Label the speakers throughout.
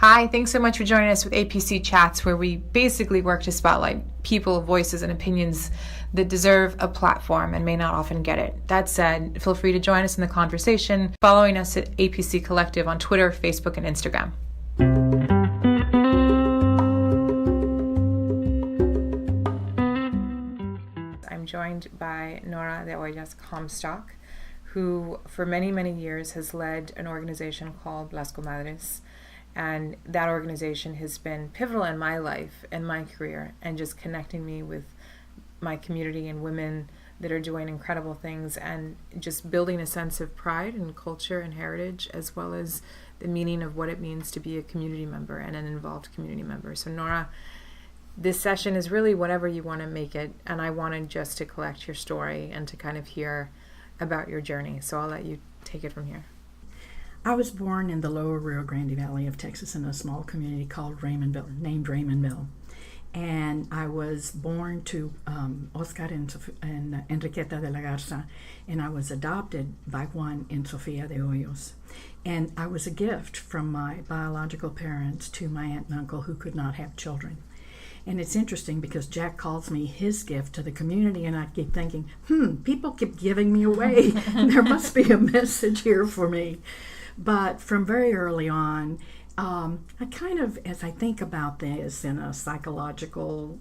Speaker 1: Hi, thanks so much for joining us with APC Chats, where we basically work to spotlight people, voices, and opinions that deserve a platform and may not often get it. That said, feel free to join us in the conversation, following us at APC Collective on Twitter, Facebook, and Instagram. I'm joined by Nora Comstock, who for many, many years has led an organization called Las Comadres. And that organization has been pivotal in my life and my career, and just connecting me with my community and women that are doing incredible things, and just building a sense of pride and culture and heritage, as well as the meaning of what it means to be a community member and an involved community member. So Nora, this session is really whatever you want to make it, and I wanted just to collect your story and to kind of hear about your journey. So I'll let you take it from here.
Speaker 2: I was born in the lower Rio Grande Valley of Texas in a small community called Raymondville, named Raymondville. And I was born to Oscar and Enriqueta de la Garza, and I was adopted by Juan and Sofia de Hoyos. And I was a gift from my biological parents to my aunt and uncle who could not have children. And it's interesting because Jack calls me his gift to the community, and I keep thinking, people keep giving me away. There must be a message here for me. But from very early on, I kind of, as I think about this in a psychological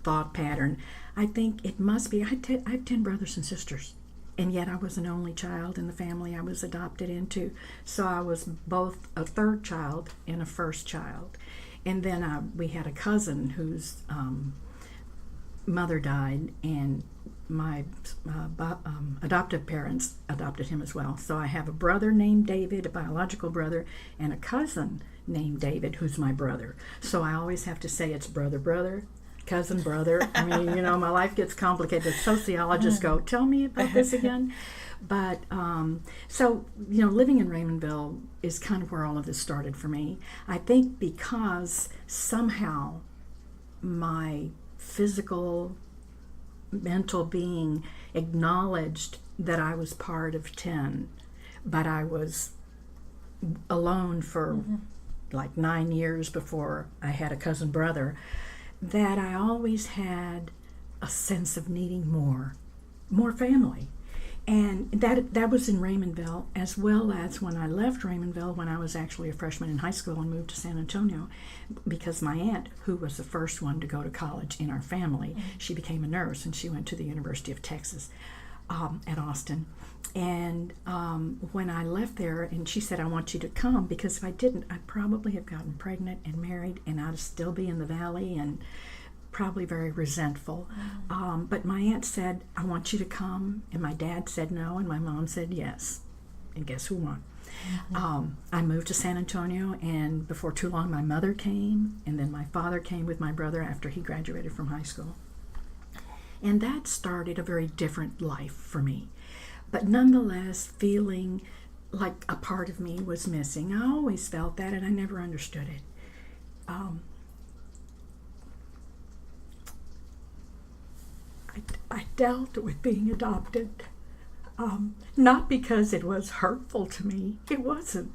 Speaker 2: thought pattern, I think it must be, I have 10 brothers and sisters, and yet I was an only child in the family I was adopted into. So I was both a third child and a first child. And then we had a cousin whose mother died, and my adoptive parents adopted him as well. So I have a brother named David, a biological brother, and a cousin named David, who's my brother. So I always have to say it's brother, cousin, brother. I mean, my life gets complicated. Sociologists go, tell me about this again. But so, living in Raymondville is kind of where all of this started for me. I think because somehow my physical, mental being acknowledged that I was part of 10, but I was alone for like 9 years before I had a cousin brother, that I always had a sense of needing more family. And that was in Raymondville, as well as when I left Raymondville when I was actually a freshman in high school and moved to San Antonio, because my aunt, who was the first one to go to college in our family, she became a nurse, and she went to the University of Texas at Austin. And when I left there, and she said, I want you to come, because if I didn't, I'd probably have gotten pregnant and married, and I'd still be in the valley and probably very resentful. But my aunt said, I want you to come, and my dad said no, and my mom said yes. And guess who won? I moved to San Antonio, and before too long my mother came, and then my father came with my brother after he graduated from high school. And that started a very different life for me. But nonetheless, feeling like a part of me was missing. I always felt that, and I never understood it. I dealt with being adopted, not because it was hurtful to me. It wasn't.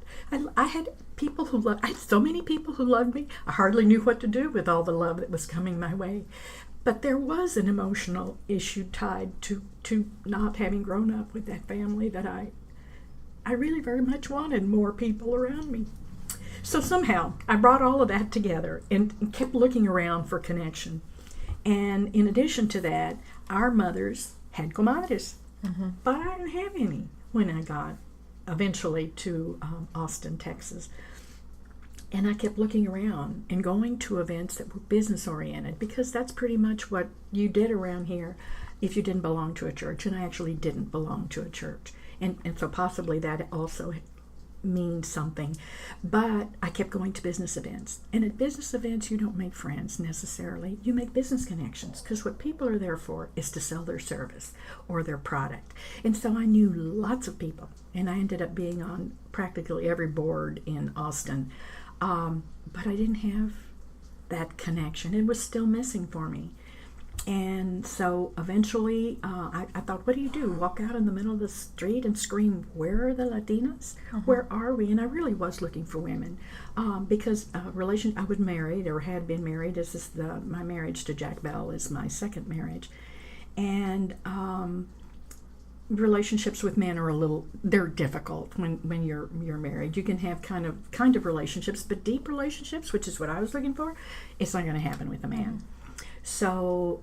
Speaker 2: I had people who loved. I had so many people who loved me. I hardly knew what to do with all the love that was coming my way. But there was an emotional issue tied to not having grown up with that family that I really very much wanted more people around me. So somehow I brought all of that together and kept looking around for connection. And in addition to that, our mothers had comadres, but I didn't have any when I got eventually to Austin, Texas. And I kept looking around and going to events that were business-oriented, because that's pretty much what you did around here if you didn't belong to a church. And I actually didn't belong to a church. And so possibly that also means something. But I kept going to business events. And at business events, you don't make friends necessarily. You make business connections, because what people are there for is to sell their service or their product. And so I knew lots of people. And I ended up being on practically every board in Austin. But I didn't have that connection. It was still missing for me. And so eventually I thought, what do you do? Walk out in the middle of the street and scream, where are the Latinas? Where are we? And I really was looking for women because I was married or had been married. This is my marriage to Jack Bell is my second marriage. And relationships with men are they're difficult when you're married. You can have kind of relationships, but deep relationships, which is what I was looking for, it's not going to happen with a man. So,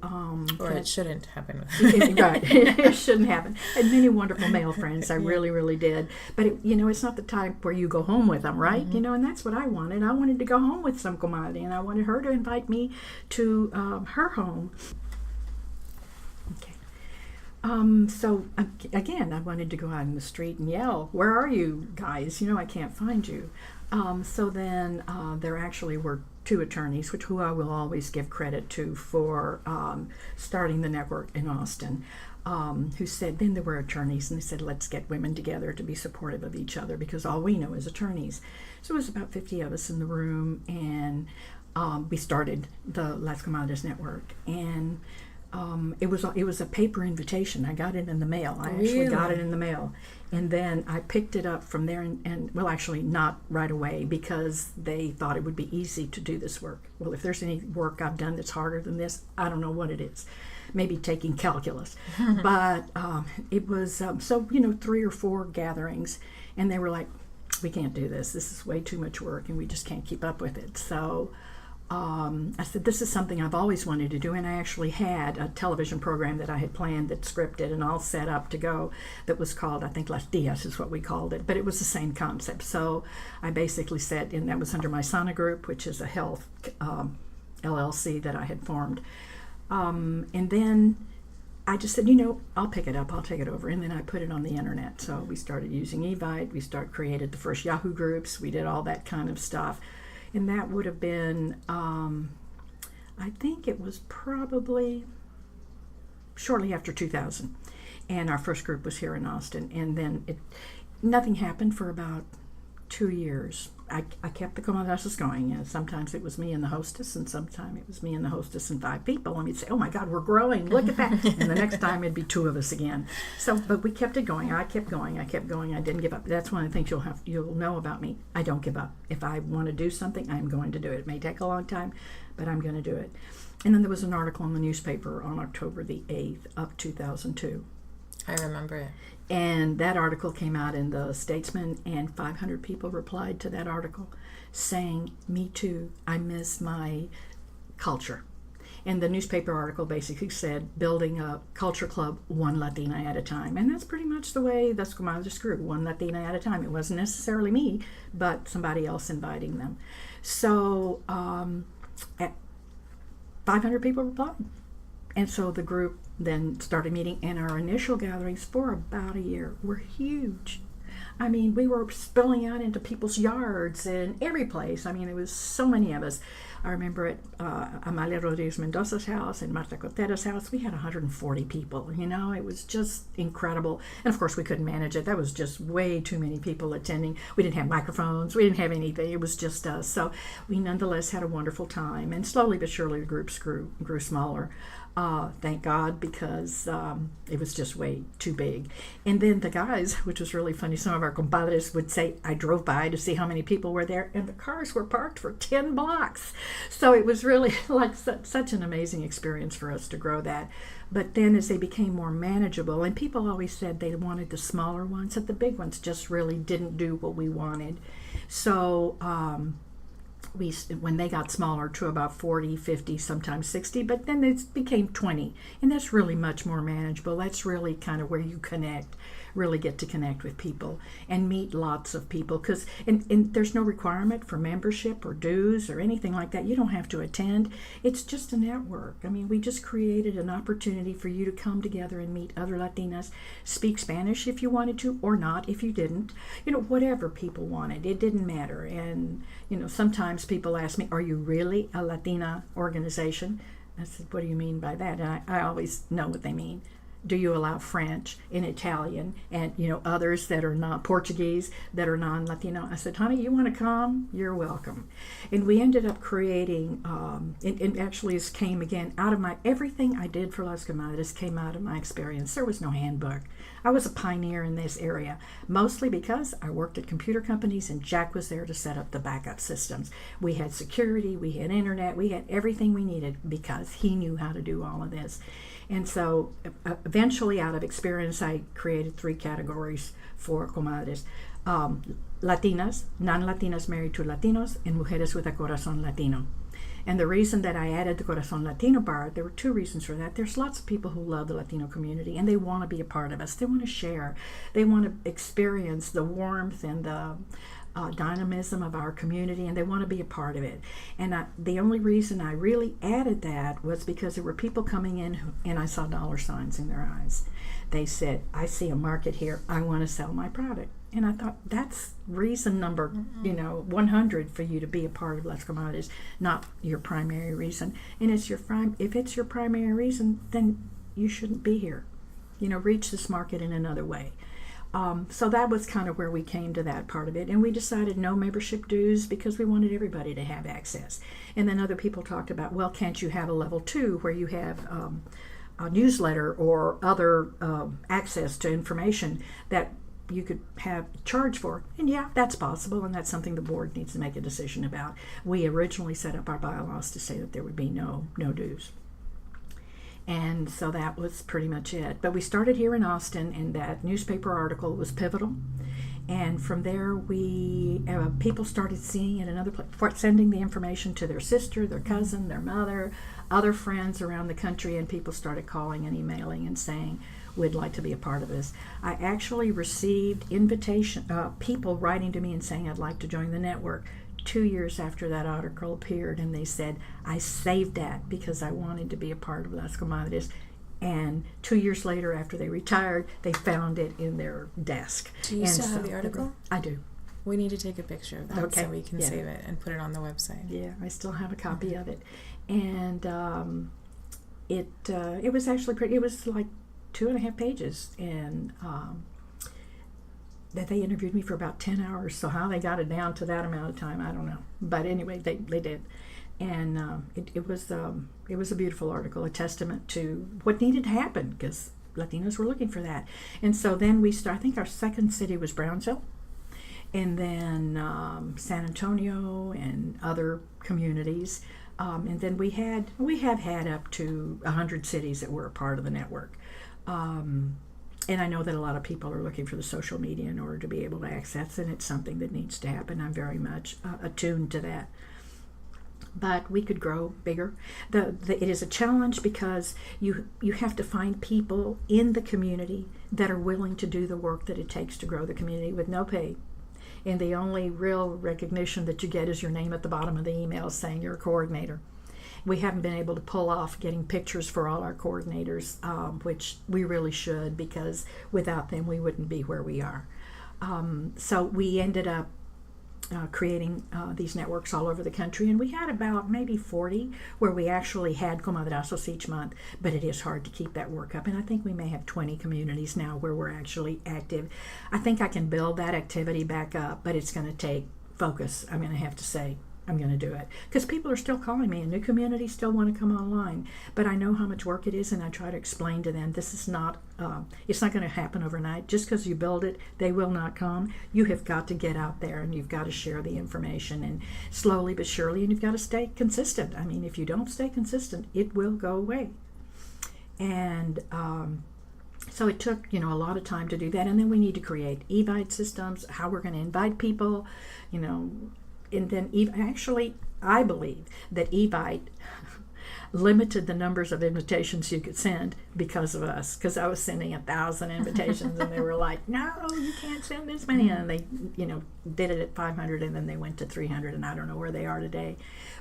Speaker 1: or it shouldn't happen with
Speaker 2: right. It shouldn't happen. I had many wonderful male friends. I really, really did. But it's not the type where you go home with them, right? And that's what I wanted. I wanted to go home with some comadre, and I wanted her to invite me to her home. Okay. So again, I wanted to go out in the street and yell, "Where are you guys? I can't find you." So then there actually were two attorneys, who I will always give credit to for starting the network in Austin, who said, then there were attorneys, and they said, let's get women together to be supportive of each other because all we know is attorneys. So it was about 50 of us in the room, and we started the Las Comadres network. And it was a paper invitation. I got it in the mail. I actually got it in the mail. And then I picked it up from there, and well, actually not right away, because they thought it would be easy to do this work. Well, if there's any work I've done that's harder than this, I don't know what it is. Maybe taking calculus. But it was, 3 or 4 gatherings, and they were like, we can't do this. This is way too much work, and we just can't keep up with it. So I said, this is something I've always wanted to do, and I actually had a television program that I had planned, that scripted and all set up to go, that was called, I think Las Dias is what we called it, but it was the same concept. So I basically said, and that was under my Sana Group, which is a health LLC that I had formed. And then I just said, I'll pick it up, I'll take it over, and then I put it on the internet. So we started using Evite, we created the first Yahoo groups, we did all that kind of stuff. And that would have been, I think it was probably shortly after 2000. And our first group was here in Austin. And then nothing happened for about 2 years. I kept the Comadres going. And sometimes it was me and the hostess, and sometimes it was me and the hostess and 5 people. And we'd say, oh my God, we're growing. Look at that. And the next time it'd be 2 of us again. So, but we kept it going. I kept going. I didn't give up. That's one of the things you'll know about me. I don't give up. If I want to do something, I'm going to do it. It may take a long time, but I'm going to do it. And then there was an article in the newspaper on October the 8th of 2002.
Speaker 1: I remember it.
Speaker 2: And that article came out in the Statesman, and 500 people replied to that article saying, me too, I miss my culture. And the newspaper article basically said, building a culture club one Latina at a time. And that's pretty much the way the Comadres grew, one Latina at a time. It wasn't necessarily me, but somebody else inviting them. So 500 people replied. And so the group then started meeting, and our initial gatherings for about a year were huge. I mean, we were spilling out into people's yards and every place. I mean, there was so many of us. I remember at Amalia Rodriguez Mendoza's house and Marta Cotera's house, we had 140 people. It was just incredible. And of course, we couldn't manage it. That was just way too many people attending. We didn't have microphones. We didn't have anything. It was just us. So we nonetheless had a wonderful time. And slowly but surely, the groups grew smaller. Thank God, because it was just way too big. And then the guys, which was really funny, some of our compadres would say, I drove by to see how many people were there, and the cars were parked for 10 blocks. So it was really like such an amazing experience for us to grow that. But then as they became more manageable, and people always said they wanted the smaller ones, that the big ones just really didn't do what we wanted. So when they got smaller to about 40, 50, sometimes 60, but then it became 20. And that's really much more manageable. That's really kind of where you really get to connect with people and meet lots of people. Because and there's no requirement for membership or dues or anything like that. You don't have to attend. It's just a network. I mean, we just created an opportunity for you to come together and meet other Latinas, speak Spanish if you wanted to, or not if you didn't. Whatever people wanted. It didn't matter. And, sometimes people ask me, are you really a Latina organization? I said, what do you mean by that? And I always know what they mean. do you allow French and Italian and others that are not Portuguese, that are non-Latino? I said, honey, you want to come? You're welcome. And we ended up creating, it actually came again out of everything I did for Las Comadres came out of my experience. There was no handbook. I was a pioneer in this area, mostly because I worked at computer companies and Jack was there to set up the backup systems. We had security, we had internet, we had everything we needed because he knew how to do all of this. And so eventually, out of experience, I created 3 categories for Comadres. Latinas, non-Latinas married to Latinos, and mujeres with a corazón Latino. And the reason that I added the Corazón Latino part, there were 2 reasons for that. There's lots of people who love the Latino community and they want to be a part of us. They want to share. They want to experience the warmth and the dynamism of our community, and they want to be a part of it. And the only reason I really added that was because there were people coming in and I saw dollar signs in their eyes. They said, I see a market here. I want to sell my product. And I thought, that's reason number 100 for you to be a part of Las Comadres, not your primary reason. And if it's your primary reason, then you shouldn't be here. Reach this market in another way. So that was kind of where we came to that part of it. And we decided no membership dues because we wanted everybody to have access. And then other people talked about, well, can't you have a level 2 where you have a newsletter or other access to information that you could have charge for? And yeah, that's possible, and that's something the board needs to make a decision about. We originally set up our bylaws to say that there would be no dues. And so that was pretty much it. But we started here in Austin, and that newspaper article was pivotal. And from there, people started seeing it in other places, sending the information to their sister, their cousin, their mother, other friends around the country, and people started calling and emailing and saying, we'd like to be a part of this. I actually received people writing to me and saying, I'd like to join the network 2 years after that article appeared, and they said, I saved that because I wanted to be a part of Las Comadres. And 2 years later, after they retired, they found it in their desk.
Speaker 1: Do you still have the article?
Speaker 2: I do.
Speaker 1: We need to take a picture of that so we can save it and put it on the website.
Speaker 2: Yeah, I still have a copy of it. And it was actually pretty, it was like 2.5 pages, and that they interviewed me for about 10 hours. So how they got it down to that amount of time, I don't know. But anyway, they did. And it was a beautiful article, a testament to what needed to happen, because Latinos were looking for that. And so then I think our second city was Brownsville, and then San Antonio and other communities. And then we have had up to 100 cities that were a part of the network. And I know that a lot of people are looking for the social media in order to be able to access, and it's something that needs to happen. I'm very much attuned to that. But we could grow bigger. It is a challenge because you have to find people in the community that are willing to do the work that it takes to grow the community with no pay. And the only real recognition that you get is your name at the bottom of the email saying you're a coordinator. We haven't been able to pull off getting pictures for all our coordinators, which we really should, because without them we wouldn't be where we are. So we ended up creating these networks all over the country, and we had about maybe 40 where we actually had comadrazos each month, but it is hard to keep that work up, and I think we may have 20 communities now where we're actually active. I think I can build that activity back up, but it's going to take focus. I'm going to have to say I'm going to do it, because people are still calling me and new communities still want to come online, but I know how much work it is, and I try to explain to them this is not it's not going to happen overnight. Just because you build it, they will not come. You have got to get out there and you've got to share the information, and slowly but surely, and you've got to stay consistent. I mean, if you don't stay consistent, it will go away. And so it took a lot of time to do that, and then we need to create invite systems, how we're going to invite people, and then actually, I believe that Evite limited the numbers of invitations you could send because of us, because I was sending 1,000 invitations and they were like, no, you can't send this many, and they did it at 500, and then they went to 300, and I don't know where they are today.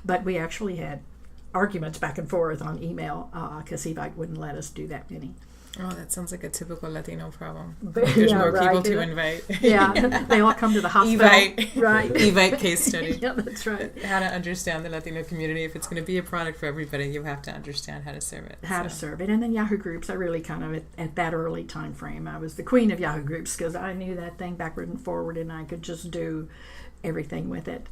Speaker 2: But we actually had arguments back and forth on email because Evite wouldn't let us do that many.
Speaker 1: Oh, that sounds like a typical Latino problem.
Speaker 2: But,
Speaker 1: Like there's
Speaker 2: yeah,
Speaker 1: more people
Speaker 2: right.
Speaker 1: to invite.
Speaker 2: Yeah, they all come to the hospital.
Speaker 1: Evite.
Speaker 2: Right.
Speaker 1: Evite case study.
Speaker 2: Yeah, that's right.
Speaker 1: How to understand the Latino community. If it's going to be a product for everybody, you have to understand how to serve it.
Speaker 2: How to serve it. And then Yahoo Groups, I really kind of, at that early time frame, I was the queen of Yahoo Groups because I knew that thing backward and forward and I could just do everything with it.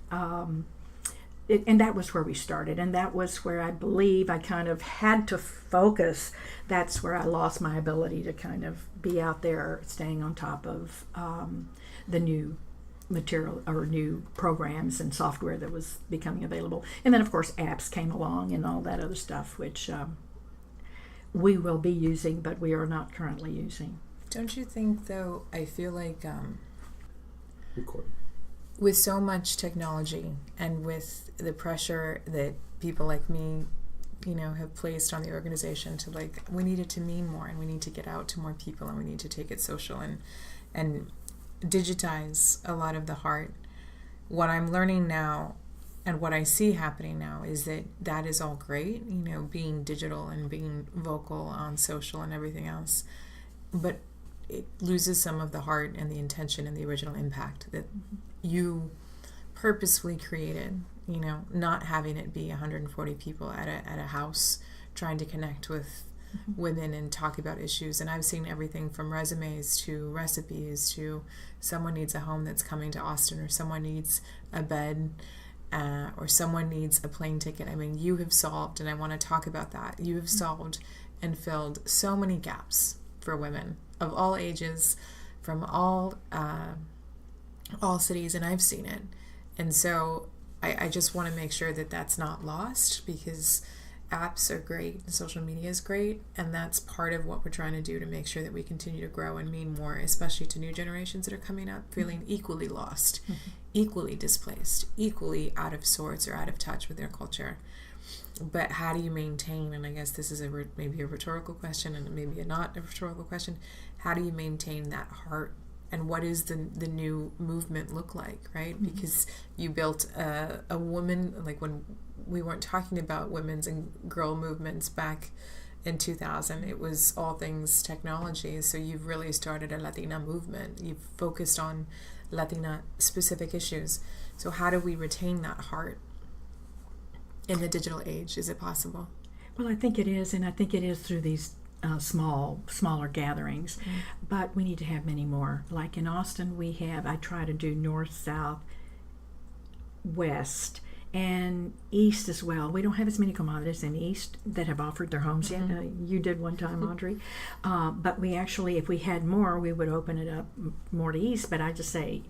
Speaker 2: And that was where we started, and that was where I believe I kind of had to focus. That's where I lost my ability to kind of be out there staying on top of the new material or new programs and software that was becoming available. And then, of course, apps came along and all that other stuff, which we will be using, but we are not currently using.
Speaker 1: Don't you think, though, I feel like
Speaker 3: Recording.
Speaker 1: with so much technology and with the pressure that people like me, have placed on the organization to we need it to mean more and we need to get out to more people and we need to take it social and digitize a lot of the heart. What I'm learning now and what I see happening now is that is all great, being digital and being vocal on social and everything else, but it loses some of the heart and the intention and the original impact that you purposefully created, not having it be 140 people at a house trying to connect with women and talk about issues. And I've seen everything from resumes to recipes to someone needs a home that's coming to Austin, or someone needs a bed, or someone needs a plane ticket. I mean, you have solved, and I want to talk about that, you have solved and filled so many gaps for women of all ages, from all cities, and I've seen it. And so I just want to make sure that that's not lost, because apps are great and social media is great, and that's part of what we're trying to do to make sure that we continue to grow and mean more, especially to new generations that are coming up feeling equally lost, equally displaced, equally out of sorts or out of touch with their culture. But how do you maintain, and I guess this is maybe a rhetorical question and maybe not a rhetorical question, how do you maintain that heart? And what is the new movement look like, right? Mm-hmm. Because you built a woman, like when we weren't talking about women's and girl movements back in 2000, it was all things technology. So you've really started a Latina movement. You've focused on Latina specific issues. So how do we retain that heart in the digital age? Is it possible?
Speaker 2: Well, I think it is, and I think it is through these smaller gatherings, but we need to have many more. Like in Austin, I try to do north, south, west, and east as well. We don't have as many comadres in east that have offered their homes yet. You did one time, Audrey. But we actually, if we had more, we would open it up more to east. But I just say,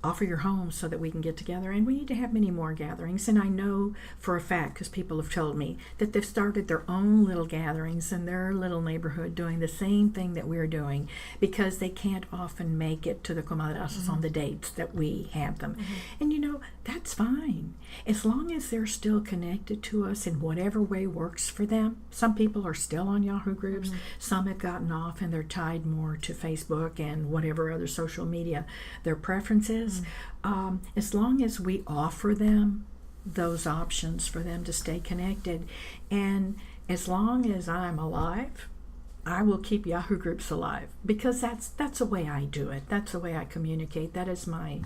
Speaker 2: offer your home so that we can get together, and we need to have many more gatherings. And I know for a fact, because people have told me, that they've started their own little gatherings in their little neighborhood doing the same thing that we're doing, because they can't often make it to the Comadres on the dates that we have them. And that's fine, as long as they're still connected to us in whatever way works for them. Some people are still on Yahoo Groups, some have gotten off and they're tied more to Facebook and whatever other social media their preference is. As long as we offer them those options for them to stay connected, and as long as I'm alive, I will keep Yahoo Groups alive, because that's the way I do it. That's the way I communicate. That is my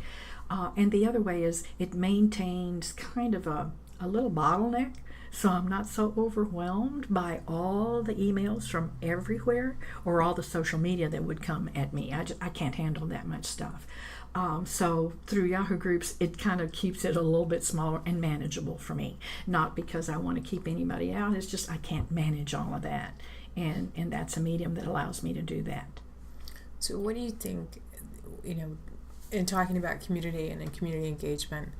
Speaker 2: and the other way is it maintains kind of a little bottleneck, so I'm not so overwhelmed by all the emails from everywhere or all the social media that would come at me. I can't handle that much stuff. So through Yahoo Groups, it kind of keeps it a little bit smaller and manageable for me. Not because I want to keep anybody out, it's just I can't manage all of that. And that's a medium that allows me to do that.
Speaker 1: So what do you think, in talking about community and in community engagement,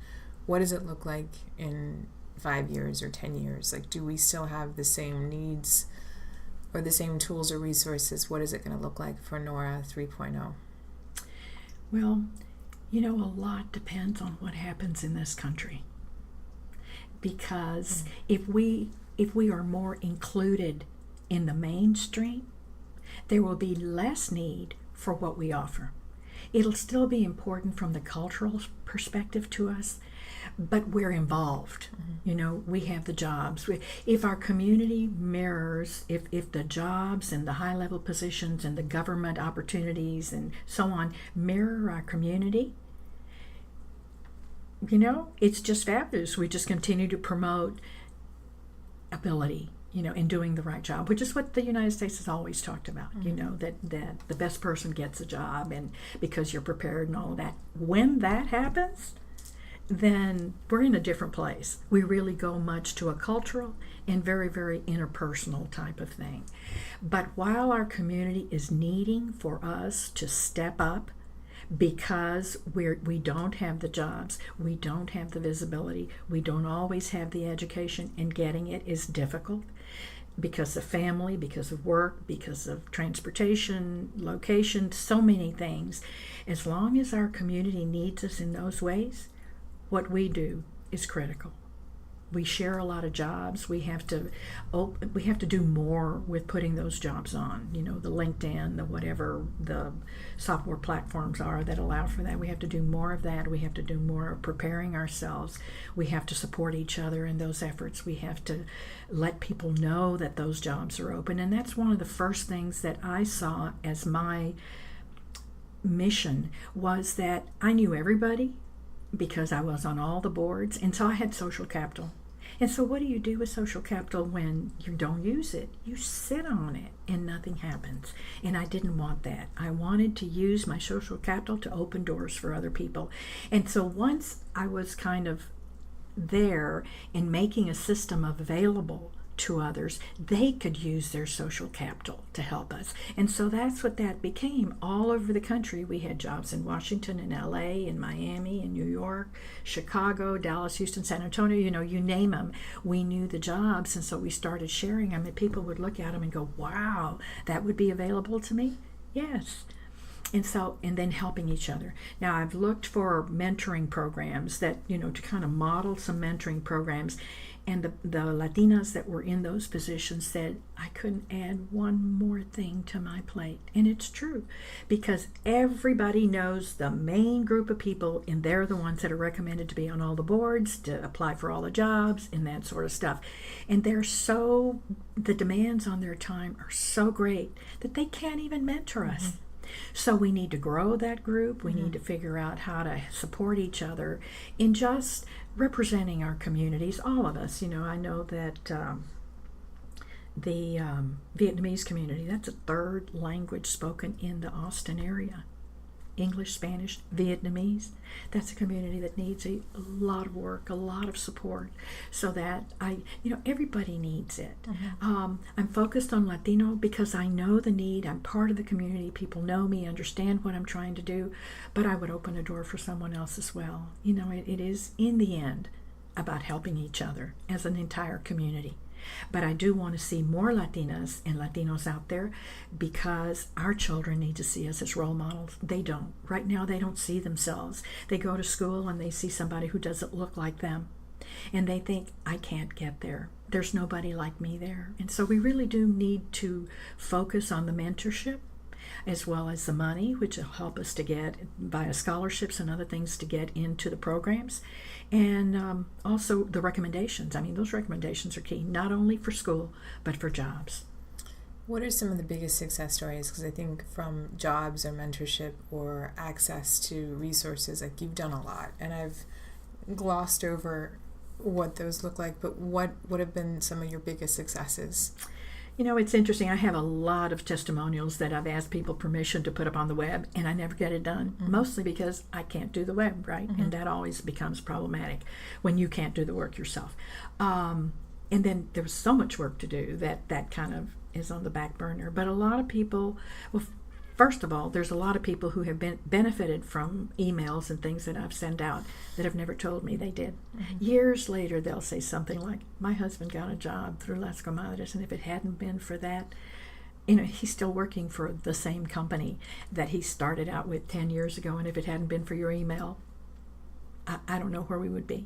Speaker 1: what does it look like in 5 years or 10 years? Like, do we still have the same needs or the same tools or resources? What is it going to look like for Nora 3.0?
Speaker 2: Well, a lot depends on what happens in this country. Because if we are more included in the mainstream, there will be less need for what we offer. It'll still be important from the cultural perspective to us, but we're involved. We have the jobs. If our community mirrors, if the jobs and the high level positions and the government opportunities and so on mirror our community, it's just fabulous. We just continue to promote ability, in doing the right job, which is what the United States has always talked about, that the best person gets a job, and because you're prepared and all of that. When that happens, then we're in a different place. We really go much to a cultural and very, very interpersonal type of thing. But while our community is needing for us to step up, because we don't have the jobs, we don't have the visibility, we don't always have the education, and getting it is difficult because of family, because of work, because of transportation, location, so many things. As long as our community needs us in those ways, what we do is critical. We share a lot of jobs. We have to do more with putting those jobs on. The LinkedIn, the whatever the software platforms are that allow for that. We have to do more of that. We have to do more of preparing ourselves. We have to support each other in those efforts. We have to let people know that those jobs are open. And that's one of the first things that I saw as my mission, was that I knew everybody, because I was on all the boards, and so I had social capital. And so what do you do with social capital when you don't use it? You sit on it and nothing happens. And I didn't want that. I wanted to use my social capital to open doors for other people. And so once I was kind of there in making a system available to others, they could use their social capital to help us. And so that's what that became. All over the country, we had jobs in Washington and LA and Miami and New York, Chicago, Dallas, Houston, San Antonio, you name them. We knew the jobs, and so we started sharing them, and people would look at them and go, wow, that would be available to me? Yes. And then helping each other. Now, I've looked for mentoring programs that, to kind of model some mentoring programs. And the Latinas that were in those positions said, I couldn't add one more thing to my plate. And it's true, because everybody knows the main group of people, and they're the ones that are recommended to be on all the boards, to apply for all the jobs, and that sort of stuff. And the demands on their time are so great that they can't even mentor us. So we need to grow that group. We need to figure out how to support each other in just representing our communities, all of us. I know that the Vietnamese community, that's a third language spoken in the Austin area. English, Spanish, Vietnamese. That's a community that needs a lot of work, a lot of support, so that everybody needs it. I'm focused on Latino because I know the need. I'm part of the community. People know me, understand what I'm trying to do, but I would open a door for someone else as well. It is, in the end, about helping each other as an entire community. But I do want to see more Latinas and Latinos out there, because our children need to see us as role models. They don't. Right now, they don't see themselves. They go to school and they see somebody who doesn't look like them, and they think, I can't get there. There's nobody like me there. And so we really do need to focus on the mentorship, as well as the money, which will help us to get via scholarships and other things to get into the programs. And also the recommendations. Those recommendations are key, not only for school, but for jobs.
Speaker 1: What are some of the biggest success stories? Because I think from jobs or mentorship or access to resources, you've done a lot, and I've glossed over what those look like, but what would have been some of your biggest successes?
Speaker 2: It's interesting. I have a lot of testimonials that I've asked people permission to put up on the web, and I never get it done, mostly because I can't do the web, right? And that always becomes problematic when you can't do the work yourself. And then there's so much work to do that kind of is on the back burner. But a lot of people, first of all, there's a lot of people who have benefited from emails and things that I've sent out that have never told me they did. Years later, they'll say something like, my husband got a job through Las Comadres, and if it hadn't been for that, he's still working for the same company that he started out with 10 years ago, and if it hadn't been for your email, I don't know where we would be.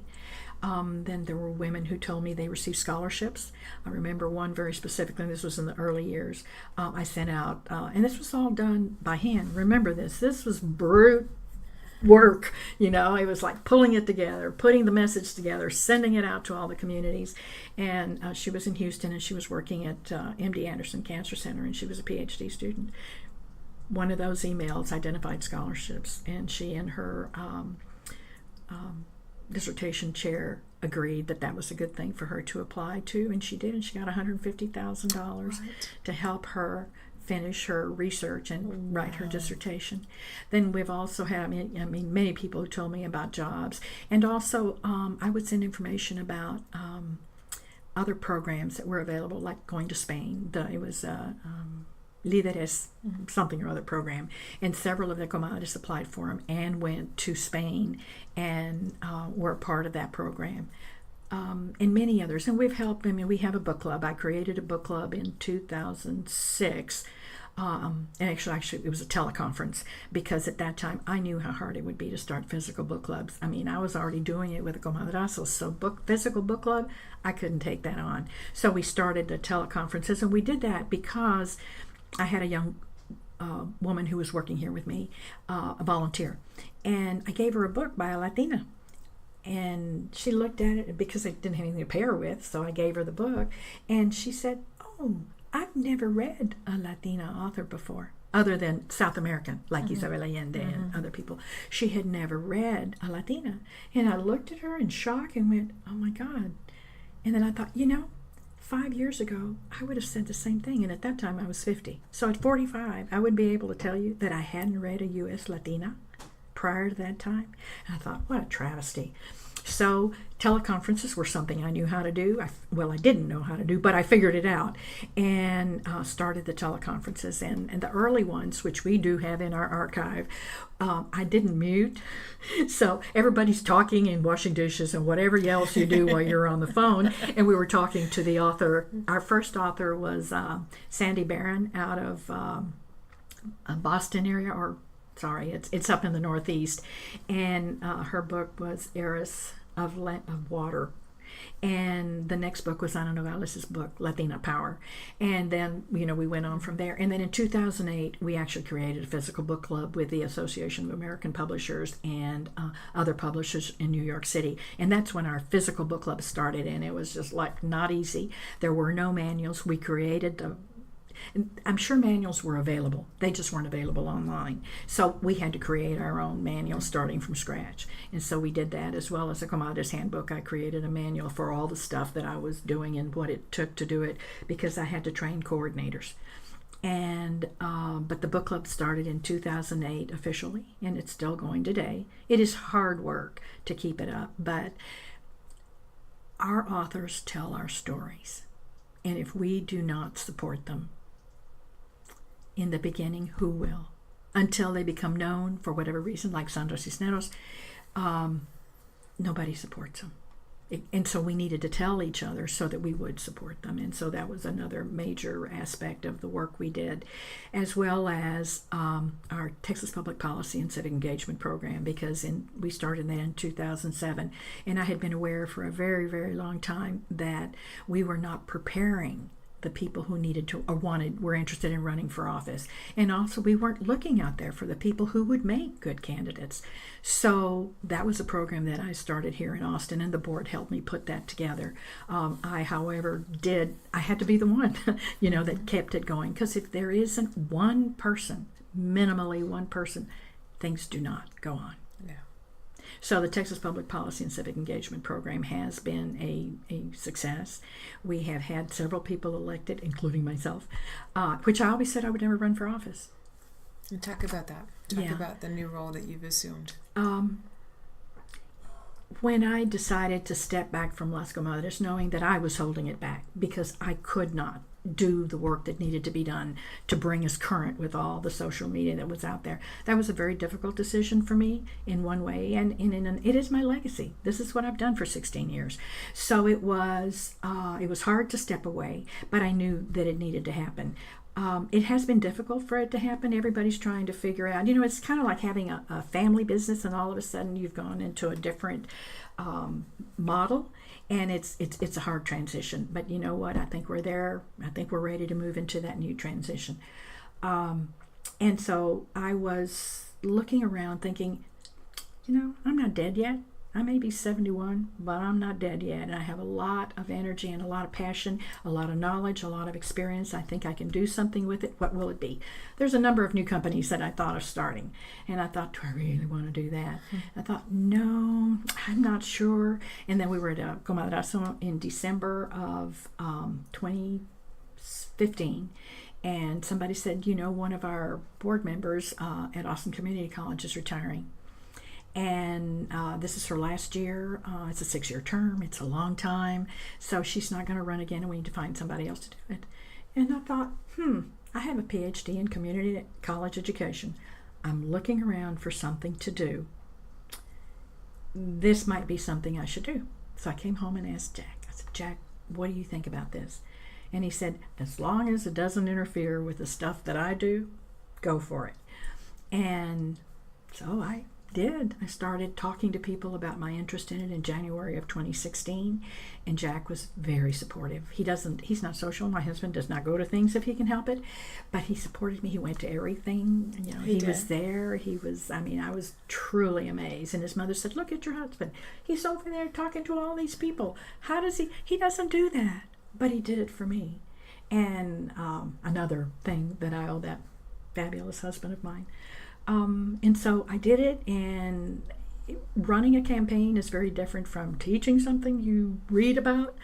Speaker 2: Then there were women who told me they received scholarships. I remember one very specifically, and this was in the early years. I sent out, and this was all done by hand. Remember this was brute work. It was like pulling it together, putting the message together, sending it out to all the communities. And she was in Houston, and she was working at MD Anderson Cancer Center, and she was a PhD student. One of those emails identified scholarships, and she and her dissertation chair agreed that was a good thing for her to apply to, and she did, and she got $150,000 to help her finish her research and write her dissertation. Then we've also had, many people who told me about jobs, and also I would send information about other programs that were available, like going to Spain. It was Líderes, something or other program, and several of the comadres applied for them and went to Spain and were a part of that program, and many others. And we've helped. We have a book club. I created a book club in 2006, and actually it was a teleconference, because at that time I knew how hard it would be to start physical book clubs. I was already doing it with the comadrazos, so physical book club, I couldn't take that on. So we started the teleconferences, and we did that because I had a young woman who was working here with me, a volunteer, and I gave her a book by a Latina, and she looked at it because I didn't have anything to pair her with, so I gave her the book, and she said, "Oh, I've never read a Latina author before, other than South American, like Isabel Allende and other people. She had never read a Latina." And I looked at her in shock and went, "Oh my God." And then I thought, 5 years ago, I would have said the same thing, and at that time I was 50. So at 45, I would be able to tell you that I hadn't read a U.S. Latina prior to that time. And I thought, what a travesty. So teleconferences were something I knew how to do. I didn't know how to do, but I figured it out and started the teleconferences. And the early ones, which we do have in our archive, I didn't mute. So everybody's talking and washing dishes and whatever else you do while you're on the phone. And we were talking to the author. Our first author was Sandy Barron out of Boston area, or sorry, it's up in the Northeast. And her book was Heiress of Water. And the next book was Ana Nogales' book, Latina Power. And then, we went on from there. And then in 2008, we actually created a physical book club with the Association of American Publishers and other publishers in New York City. And that's when our physical book club started, and it was just like not easy. There were no manuals. We created I'm sure manuals were available. They just weren't available online. So we had to create our own manual starting from scratch. And so we did that, as well as a Comadres handbook. I created a manual for all the stuff that I was doing and what it took to do it, because I had to train coordinators. And but the book club started in 2008 officially, and it's still going today. It is hard work to keep it up, but our authors tell our stories. And if we do not support them, in the beginning, who will? Until they become known for whatever reason, like Sandra Cisneros, nobody supports them. And so we needed to tell each other so that we would support them. And so that was another major aspect of the work we did, as well as our Texas Public Policy and Civic Engagement Program, because we started that in 2007. And I had been aware for a very, very long time that we were not preparing the people who needed to or were interested in running for office. And also we weren't looking out there for the people who would make good candidates. So that was a program that I started here in Austin, and the board helped me put that together. I, however, I had to be the one, that kept it going. Because if there isn't one person, minimally one person, things do not go on. So the Texas Public Policy and Civic Engagement Program has been a success. We have had several people elected, including myself, which I always said I would never run for office.
Speaker 1: And talk about that. Talk about the new role that you've assumed.
Speaker 2: When I decided to step back from Las Comadres, knowing that I was holding it back because I could not do the work that needed to be done to bring us current with all the social media that was out there. That was a very difficult decision for me in one way, and it is my legacy. This is what I've done for 16 years. So it was hard to step away, but I knew that it needed to happen. It has been difficult for it to happen. Everybody's trying to figure out, it's kind of like having a family business, and all of a sudden you've gone into a different model. And it's a hard transition, but you know what? I think we're there. I think we're ready to move into that new transition. And so I was looking around thinking, I'm not dead yet. I may be 71, but I'm not dead yet. And I have a lot of energy and a lot of passion, a lot of knowledge, a lot of experience. I think I can do something with it. What will it be? There's a number of new companies that I thought of starting. And I thought, do I really want to do that? I thought, no, I'm not sure. And then we were at Comadres in December of 2015. And somebody said, one of our board members at Austin Community College is retiring. And this is her last year. It's a 6-year term. It's a long time. So she's not going to run again, and we need to find somebody else to do it. And I thought, I have a PhD in community college education. I'm looking around for something to do. This might be something I should do. So I came home and asked Jack. I said, Jack, what do you think about this? And he said, as long as it doesn't interfere with the stuff that I do, go for it. And so I did. I started talking to people about my interest in it in January of 2016, and Jack was very supportive. He's not social. My husband does not go to things if he can help it, but he supported me. He went to everything. He was there. I was truly amazed. And his mother said, look at your husband. He's over there talking to all these people. How does he doesn't do that, but he did it for me. And another thing that I owe that fabulous husband of mine. And so I did it, and running a campaign is very different from teaching something you read about.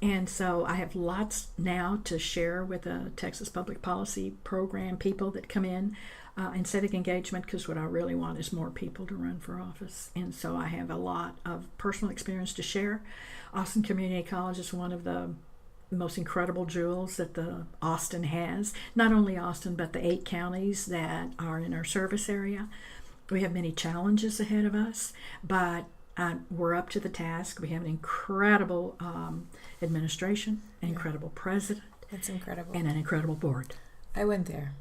Speaker 2: And so I have lots now to share with the Texas Public Policy Program people that come in and civic engagement, because what I really want is more people to run for office. And so I have a lot of personal experience to share. Austin Community College is one of the most incredible jewels that the Austin has. Not only Austin, but the 8 counties that are in our service area. We have many challenges ahead of us, but we're up to the task. We have an incredible administration, an incredible president.
Speaker 1: That's incredible.
Speaker 2: And an incredible board.
Speaker 1: I went there.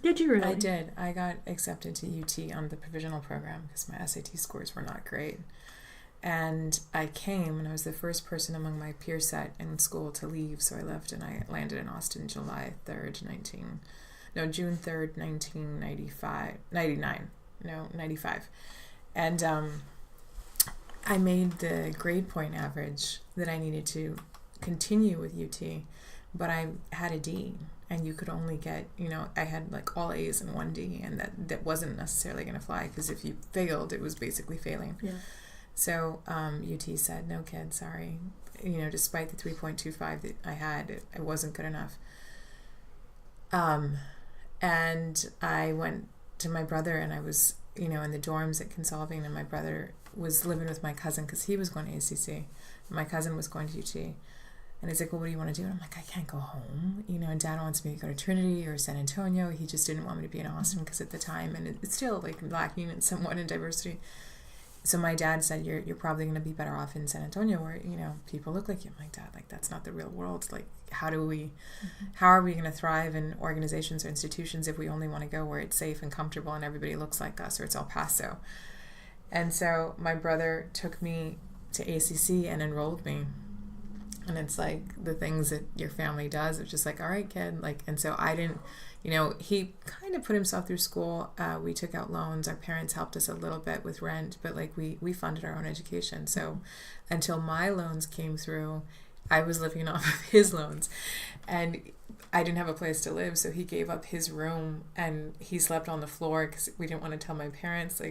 Speaker 2: Did you really?
Speaker 1: I did. I got accepted to UT on the provisional program because my SAT scores were not great. And I came, and I was the first person among my peer set in school to leave. So I left, and I landed in Austin June 3rd, 95. And I made the grade point average that I needed to continue with UT, but I had a D, and you could only get, I had like all A's and 1 D, and that wasn't necessarily going to fly, because if you failed, it was basically failing. Yeah. So UT said, no, kid, sorry. Despite the 3.25 that I had, it wasn't good enough. And I went to my brother, and I was, in the dorms at Consolving, and my brother was living with my cousin because he was going to ACC. My cousin was going to UT. And he's like, well, what do you want to do? And I'm like, I can't go home. And Dad wants me to go to Trinity or San Antonio. He just didn't want me to be in Austin because at the time, and it's still like lacking in somewhat in diversity. So my dad said, you're probably going to be better off in San Antonio where, people look like you. I'm like, Dad, that's not the real world. Like, how are we going to thrive in organizations or institutions if we only want to go where it's safe and comfortable and everybody looks like us, or it's El Paso? And so my brother took me to ACC and enrolled me. And it's like the things that your family does. It's just like, all right, kid. And so I didn't, he kind of put himself through school. We took out loans. Our parents helped us a little bit with rent, but we funded our own education. So until my loans came through, I was living off of his loans, and I didn't have a place to live. So he gave up his room, and he slept on the floor because we didn't want to tell my parents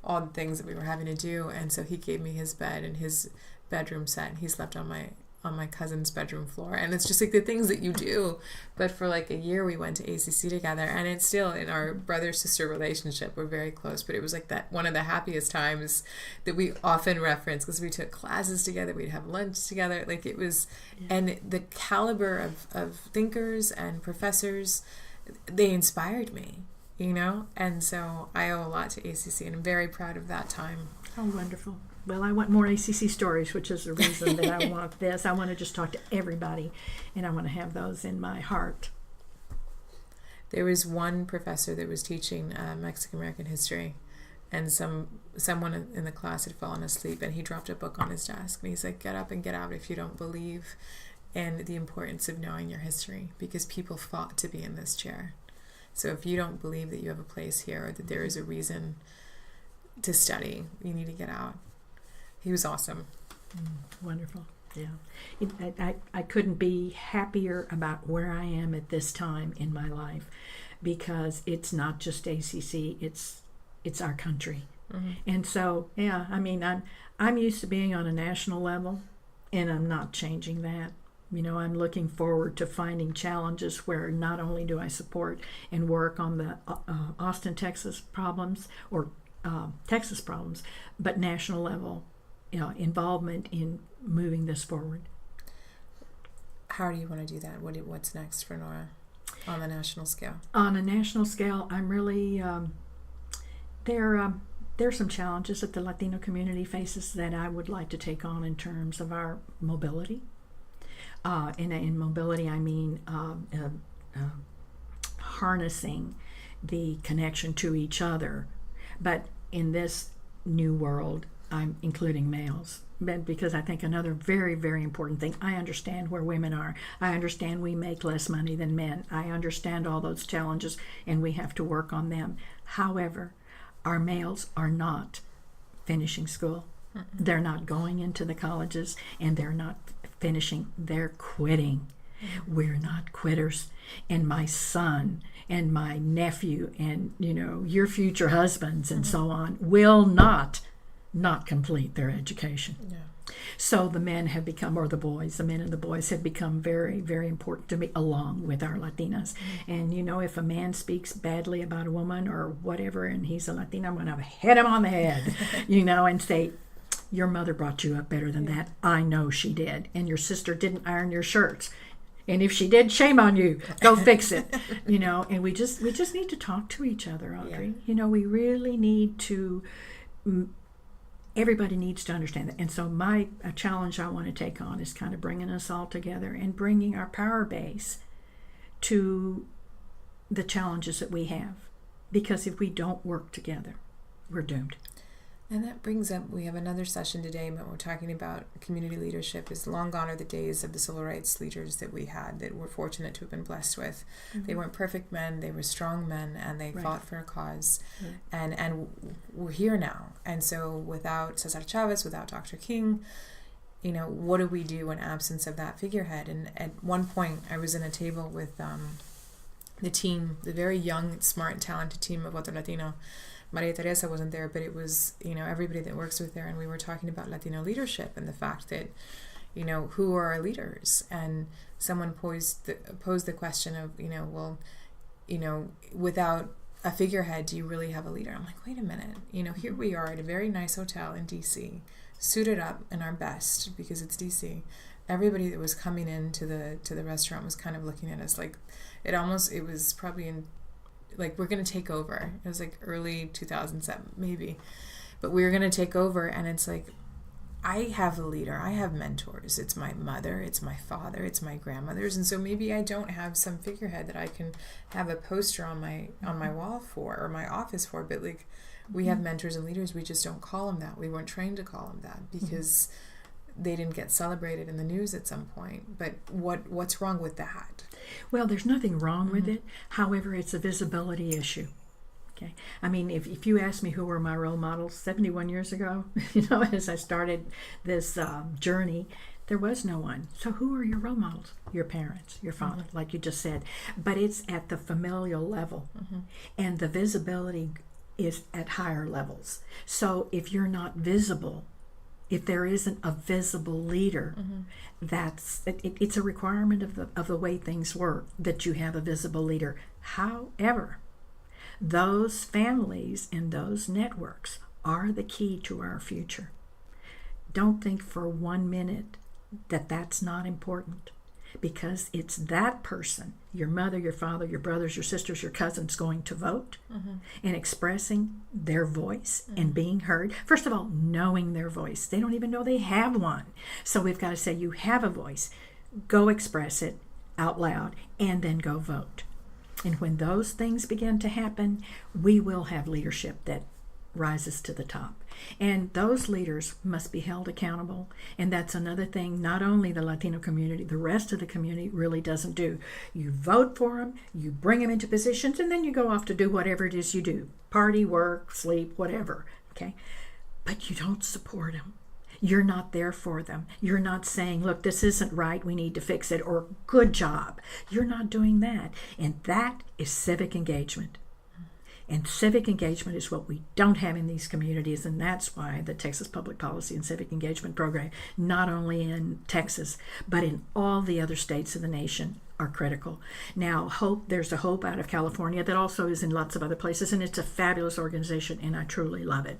Speaker 1: all the things that we were having to do. And so he gave me his bed and his bedroom set. He slept on my cousin's bedroom floor, and it's just the things that you do. But for a year we went to ACC together, and it's still in our brother-sister relationship, we're very close, but it was that one of the happiest times that we often reference because we took classes together, we'd have lunch together, it was and the caliber of thinkers and professors, they inspired me, and so I owe a lot to ACC, and I'm very proud of that time.
Speaker 2: Oh, wonderful. Well, I want more ACC stories, which is the reason that I want this. I want to just talk to everybody, and I want to have those in my heart.
Speaker 1: There was one professor that was teaching Mexican-American history, and someone in the class had fallen asleep, and he dropped a book on his desk, and he's like, get up and get out if you don't believe in the importance of knowing your history, because people fought to be in this chair. So if you don't believe that you have a place here, or that there is a reason to study. You need to get out. He was awesome.
Speaker 2: Wonderful. Yeah. I couldn't be happier about where I am at this time in my life, because it's not just ACC, it's our country.
Speaker 1: Mm-hmm.
Speaker 2: And so, yeah, I mean, I'm used to being on a national level, and I'm not changing that. You know, I'm looking forward to finding challenges where not only do I support and work on the Austin, Texas problems, or Texas problems, but national level, you know, involvement in moving this forward.
Speaker 1: How do you want to do that? What's next for Nora on the national scale?
Speaker 2: On a national scale, I'm really there's some challenges that the Latino community faces that I would like to take on in terms of our mobility. In mobility, I mean harnessing the connection to each other. But in this new world, I'm including males. Because I think another very, very important thing, I understand where women are. I understand we make less money than men. I understand all those challenges, and we have to work on them. However, our males are not finishing school. Mm-mm. They're not going into the colleges, and they're not finishing. They're quitting. Mm-hmm. We're not quitters. And my son and my nephew and, you know, your future husbands and so on will not complete their education.
Speaker 1: Yeah.
Speaker 2: So the men have become, or the men and the boys have become very, very important to me, along with our Latinas. Mm-hmm. And, you know, if a man speaks badly about a woman or whatever, and he's a Latina, I'm going to hit him on the head, you know, and say, your mother brought you up better than that. I know she did. And your sister didn't iron your shirts. And if she did, shame on you. Go fix it. You know, and we just need to talk to each other, Audrey. Yeah. You know, we really need to... Everybody needs to understand that. And so a challenge I want to take on is kind of bringing us all together and bringing our power base to the challenges that we have. Because if we don't work together, we're doomed.
Speaker 1: And that brings up, we have another session today, but we're talking about community leadership. Is long gone are the days of the civil rights leaders that we had, that we're fortunate to have been blessed with. Mm-hmm. They weren't perfect men, they were strong men, and they fought for a cause. Right. And we're here now. And so without Cesar Chavez, without Dr. King, you know, what do we do in absence of that figurehead? And at one point, I was in a table with the team, the very young, smart, talented team of Otro Latino. Maria Teresa wasn't there, but it was, you know, everybody that works with there, and we were talking about Latino leadership and the fact that, you know, who are our leaders? And someone posed the question of, you know, well, you know, without a figurehead, do you really have a leader? I'm like, wait a minute, you know, here we are at a very nice hotel in DC, suited up in our best because it's DC. Everybody that was coming into the restaurant was kind of looking at us like, it was probably in, like, we're going to take over. It was like early 2007, maybe. But we were going to take over, and it's like, I have a leader. I have mentors. It's my mother. It's my father. It's my grandmothers. And so maybe I don't have some figurehead that I can have a poster on my wall for, or my office for. But, like, we have mentors and leaders. We just don't call them that. We weren't trained to call them that because they didn't get celebrated in the news at some point. But what's wrong with that?
Speaker 2: Well, there's nothing wrong with it. However, it's a visibility issue. Okay. I mean, if you ask me who were my role models 71 years ago, you know, as I started this journey, there was no one. So who are your role models? Your parents, your father, like you just said. But it's at the familial level. And the visibility is at higher levels. So if you're not visible, if there isn't a visible leader, it's a requirement of the way things work that you have a visible leader. However, those families and those networks are the key to our future. Don't think for 1 minute that that's not important, because it's that person, your mother, your father, your brothers, your sisters, your cousins, going to vote and expressing their voice and being heard. First of all, knowing their voice. They don't even know they have one. So we've got to say, you have a voice. Go express it out loud, and then go vote. And when those things begin to happen, we will have leadership that rises to the top. And those leaders must be held accountable. And that's another thing not only the Latino community, the rest of the community really doesn't do. You vote for them, you bring them into positions, and then you go off to do whatever it is you do. Party, work, sleep, whatever. okay? But you don't support them. You're not there for them. You're not saying, look, this isn't right, we need to fix it, or good job. You're not doing that. And that is civic engagement. And civic engagement is what we don't have in these communities, and that's why the Texas Public Policy and Civic Engagement Program, not only in Texas, but in all the other states of the nation, are critical. Now, there's a Hope out of California that also is in lots of other places, and it's a fabulous organization, and I truly love it.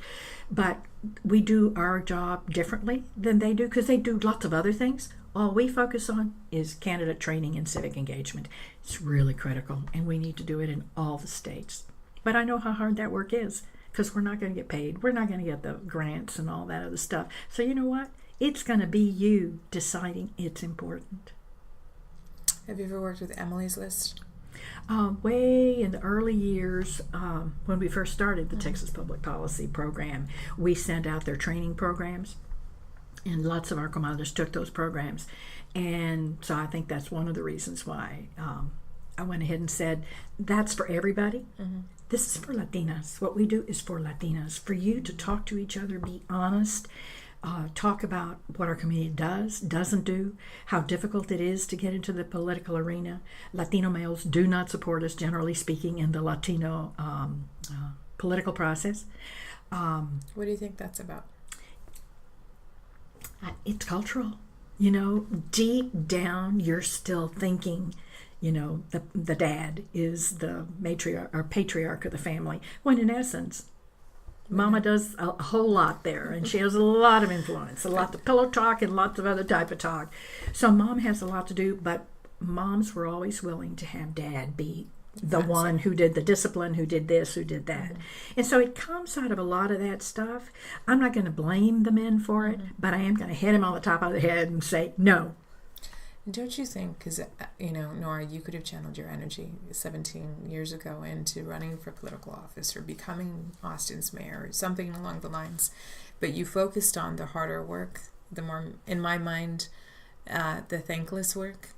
Speaker 2: But we do our job differently than they do, because they do lots of other things. All we focus on is candidate training and civic engagement. It's really critical, and we need to do it in all the states. But I know how hard that work is, because we're not going to get paid. We're not going to get the grants and all that other stuff. So you know what? It's going to be you deciding it's important.
Speaker 1: Have you ever worked with Emily's List?
Speaker 2: Way in the early years, when we first started the Texas Public Policy Program, we sent out their training programs, and lots of our comadres took those programs. And so I think that's one of the reasons why I went ahead and said, that's for everybody. Mm-hmm. This is for Latinas. What we do is for Latinas, for you to talk to each other, be honest, talk about what our community does, doesn't do, how difficult it is to get into the political arena. Latino males do not support us, generally speaking, in the Latino political process.
Speaker 1: What do you think that's about?
Speaker 2: It's cultural. You know, deep down, you're still thinking, you know, the dad is the matriarch or patriarch of the family, when in essence, Mama does a whole lot there, and she has a lot of influence, a lot of pillow talk and lots of other type of talk. So Mom has a lot to do, but moms were always willing to have Dad be the one who did the discipline, who did this, who did that. Mm-hmm. And so it comes out of a lot of that stuff. I'm not going to blame the men for it, but I am going to hit him on the top of the head and say, no.
Speaker 1: Don't you think, because, you know, Nora, you could have channeled your energy 17 years ago into running for political office or becoming Austin's mayor or something along the lines, but you focused on the harder work, the more, in my mind, the thankless work,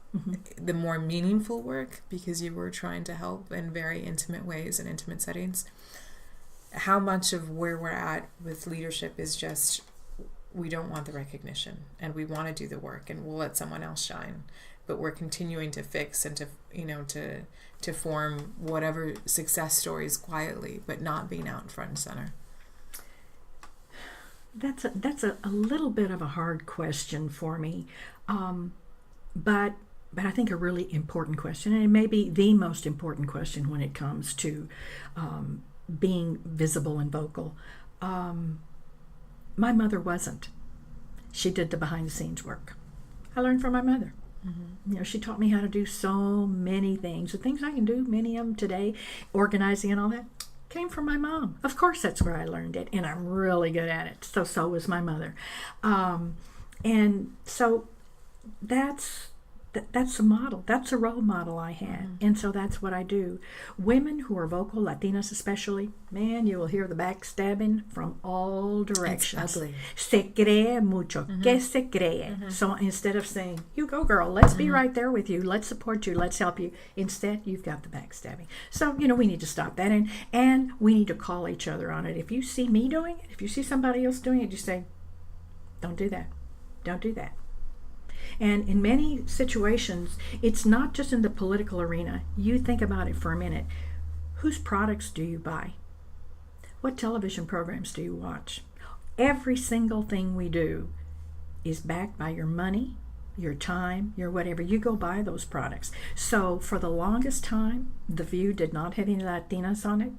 Speaker 1: the more meaningful work, because you were trying to help in very intimate ways and intimate settings. How much of where we're at with leadership is just, we don't want the recognition and we want to do the work and we'll let someone else shine, but we're continuing to fix and to, you know, to form whatever success stories quietly, but not being out front and center?
Speaker 2: That's a little bit of a hard question for me, but I think a really important question, and it may be the most important question when it comes to being visible and vocal. My mother wasn't. She did the behind-the-scenes work. I learned from my mother. Mm-hmm. You know, she taught me how to do so many things. The things I can do, many of them today, organizing and all that, came from my mom. Of course, that's where I learned it, and I'm really good at it. So was my mother. And so that's a model. That's a role model I had. Mm-hmm. And so that's what I do. Women who are vocal, Latinas especially, man, you will hear the backstabbing from all directions.
Speaker 1: It's ugly.
Speaker 2: Se cree mucho. Que se cree. So instead of saying, you go girl, let's be right there with you, let's support you, let's help you, instead you've got the backstabbing. So, you know, we need to stop that, and we need to call each other on it. If you see me doing it, if you see somebody else doing it, you say, don't do that. Don't do that. And in many situations, it's not just in the political arena. You think about it for a minute. Whose products do you buy? What television programs do you watch? Every single thing we do is backed by your money, your time, your whatever. You go buy those products. So for the longest time, The View did not have any Latinas on it.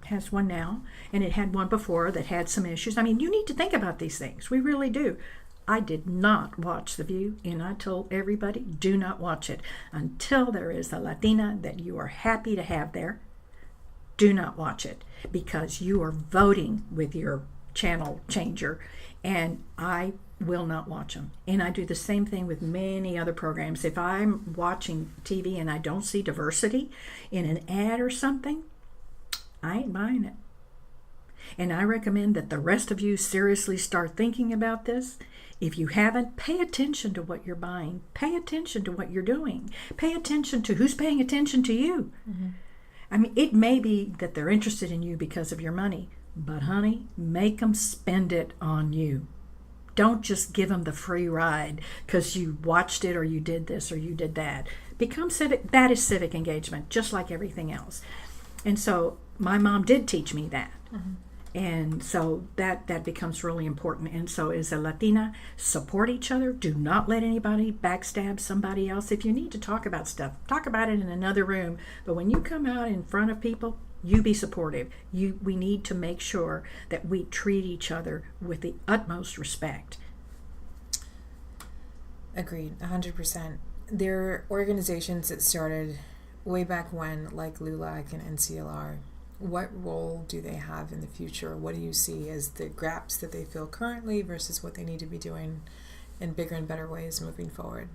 Speaker 2: It has one now, and it had one before that had some issues. I mean, you need to think about these things. We really do. I did not watch The View, and I told everybody, do not watch it. Until there is a Latina that you are happy to have there, do not watch it, because you are voting with your channel changer, and I will not watch them. And I do the same thing with many other programs. If I'm watching TV and I don't see diversity in an ad or something, I ain't buying it. And I recommend that the rest of you seriously start thinking about this. If you haven't, pay attention to what you're buying. Pay attention to what you're doing. Pay attention to who's paying attention to you. I mean, it may be that they're interested in you because of your money, But honey, make them spend it on you. Don't just give them the free ride because you watched it or you did this or you did that. Become civic. That is civic engagement, just like everything else. And so my mom did teach me that.
Speaker 1: Mm-hmm.
Speaker 2: And so that becomes really important. And so as a Latina, support each other. Do not let anybody backstab somebody else. If you need to talk about stuff, talk about it in another room. But when you come out in front of people, you be supportive. We need to make sure that we treat each other with the utmost respect.
Speaker 1: Agreed, 100%. There are organizations that started way back when, like LULAC and NCLR. What role do they have in the future? What do you see as the gaps that they fill currently versus what they need to be doing in bigger and better ways moving forward?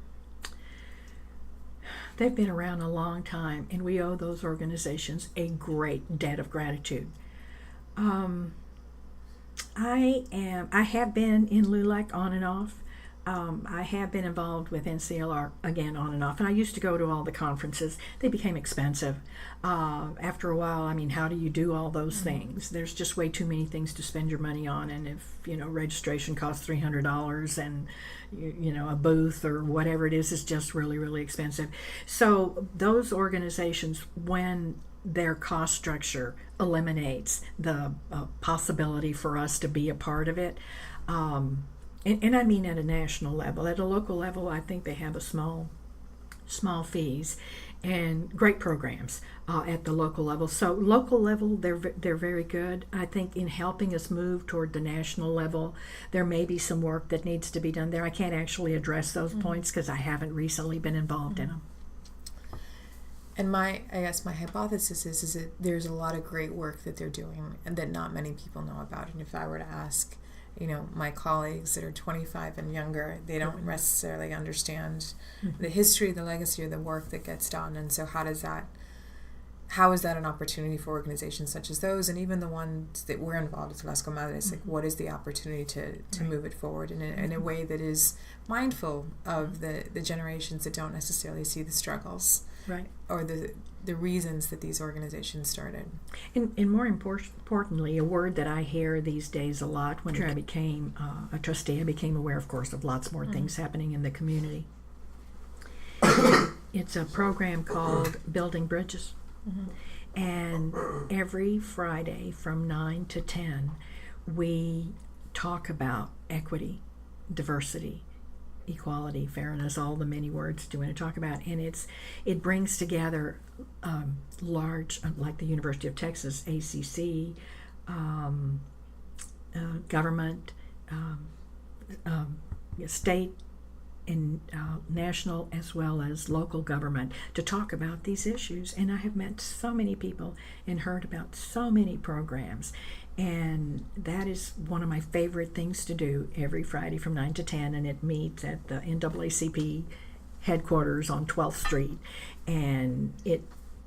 Speaker 2: They've been around a long time, and we owe those organizations a great debt of gratitude. I have been in LULAC on and off. I have been involved with NCLR again on and off, and I used to go to all the conferences. They became expensive. After a while, I mean, how do you do all those things? There's just way too many things to spend your money on, and if registration costs $300 and a booth or whatever it is just really, really expensive. So those organizations, when their cost structure eliminates the possibility for us to be a part of it. And I mean at a national level. At a local level, I think they have a small fees and great programs at the local level. So local level, they're very good. I think in helping us move toward the national level, there may be some work that needs to be done there. I can't actually address those points because I haven't recently been involved in them.
Speaker 1: And I guess my hypothesis is that there's a lot of great work that they're doing and that not many people know about. And if I were to ask, my colleagues that are 25 and younger, they don't necessarily understand the history, the legacy, or the work that gets done. And so how is that an opportunity for organizations such as those, and even the ones that we're involved with, Las Comadres, like what is the opportunity to move it forward in a way that is mindful of the generations that don't necessarily see the struggles or the reasons that these organizations started.
Speaker 2: And more importantly, a word that I hear these days a lot when I became a trustee, I became aware, of course, of lots more things happening in the community. It's a program called Building Bridges. And every Friday from 9 to 10, we talk about equity, diversity, equality, fairness, all the many words you want to talk about. And it brings together large, like the University of Texas, ACC, government, state, and national as well as local government to talk about these issues. And I have met so many people and heard about so many programs. And that is one of my favorite things to do every Friday from 9 to 10. And it meets at the NAACP headquarters on 12th Street. And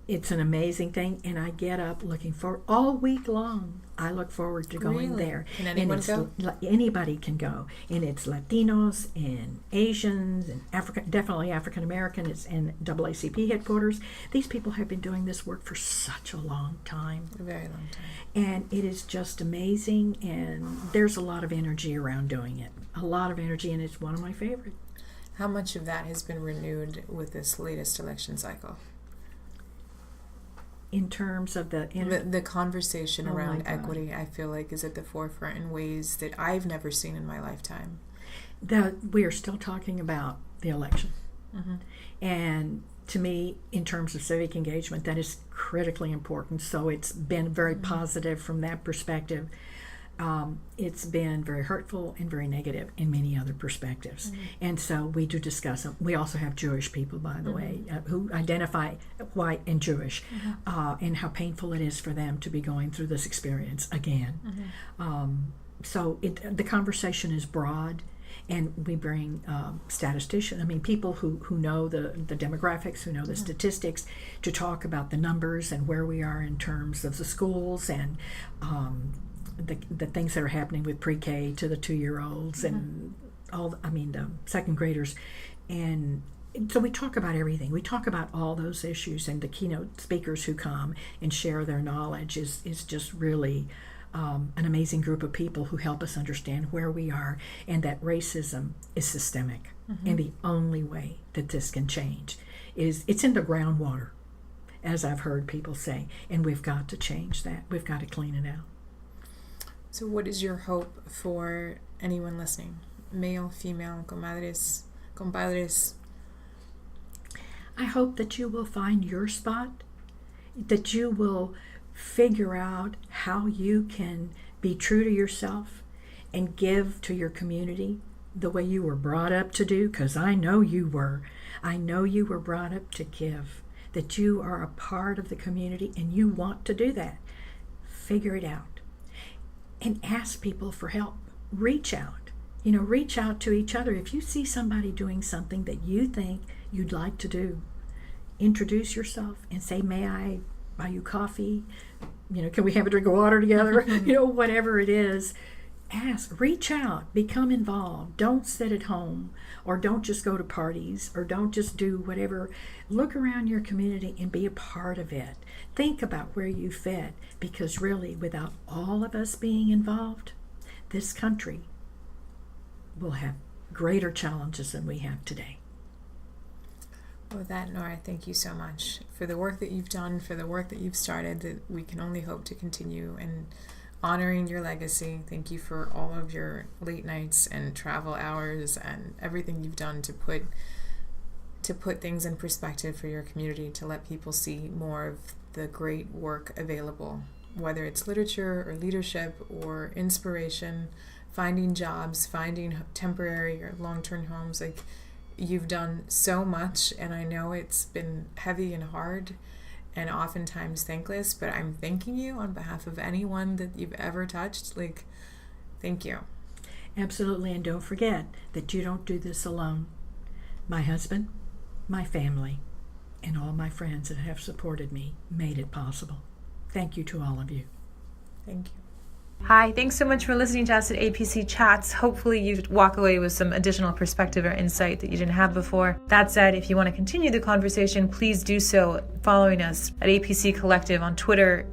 Speaker 2: it's an amazing thing. And I get up looking for all week long. I look forward to going there.
Speaker 1: Can anyone go?
Speaker 2: Anybody can go. And it's Latinos and Asians and definitely African American. It's in NAACP headquarters. These people have been doing this work for such a long time.
Speaker 1: A very long time.
Speaker 2: And it is just amazing. And there's a lot of energy around doing it. A lot of energy, and it's one of my favorites.
Speaker 1: How much of that has been renewed with this latest election cycle?
Speaker 2: In terms of
Speaker 1: the conversation around equity, I feel like is at the forefront in ways that I've never seen in my lifetime.
Speaker 2: We are still talking about the election. And to me, in terms of civic engagement, that is critically important. So it's been very positive from that perspective. It's been very hurtful and very negative in many other perspectives. And so we do discuss them. We also have Jewish people, by the way, who identify white and Jewish, and how painful it is for them to be going through this experience again. So the conversation is broad, and we bring statisticians, people who know the demographics, who know the statistics, to talk about the numbers and where we are in terms of the schools and the things that are happening with pre-K to the 2-year-olds and all, the second graders. And so we talk about everything. We talk about all those issues, and the keynote speakers who come and share their knowledge is just really an amazing group of people who help us understand where we are and that racism is systemic. And the only way that this can change is it's in the groundwater, as I've heard people say, and we've got to change that. We've got to clean it out.
Speaker 1: So what is your hope for anyone listening? Male, female, comadres, compadres?
Speaker 2: I hope that you will find your spot, that you will figure out how you can be true to yourself and give to your community the way you were brought up to do, because I know you were. I know you were brought up to give, that you are a part of the community and you want to do that. Figure it out and ask people for help. Reach out. Reach out to each other. If you see somebody doing something that you think you'd like to do, introduce yourself and say, may I buy you coffee? Can we have a drink of water together? Whatever it is, ask, reach out, become involved. Don't sit at home, or don't just go to parties, or don't just do whatever. Look around your community and be a part of it. Think about where you fit, because really, without all of us being involved, this country will have greater challenges than we have today.
Speaker 1: With that, Nora, thank you so much for the work that you've done, for the work that you've started, that we can only hope to continue, and honoring your legacy. Thank you for all of your late nights and travel hours and everything you've done to put things in perspective for your community, to let people see more of the great work available, whether it's literature or leadership or inspiration, finding jobs, finding temporary or long-term homes. Like, you've done so much, and I know it's been heavy and hard and oftentimes thankless, but I'm thanking you on behalf of anyone that you've ever touched. Thank you.
Speaker 2: Absolutely, and don't forget that you don't do this alone. My husband, my family, and all my friends that have supported me made it possible. Thank you to all of you.
Speaker 1: Thank you.
Speaker 4: Hi, thanks so much for listening to us at APC Chats. Hopefully you walk away with some additional perspective or insight that you didn't have before. That said, if you want to continue the conversation, please do so following us at APC Collective on Twitter,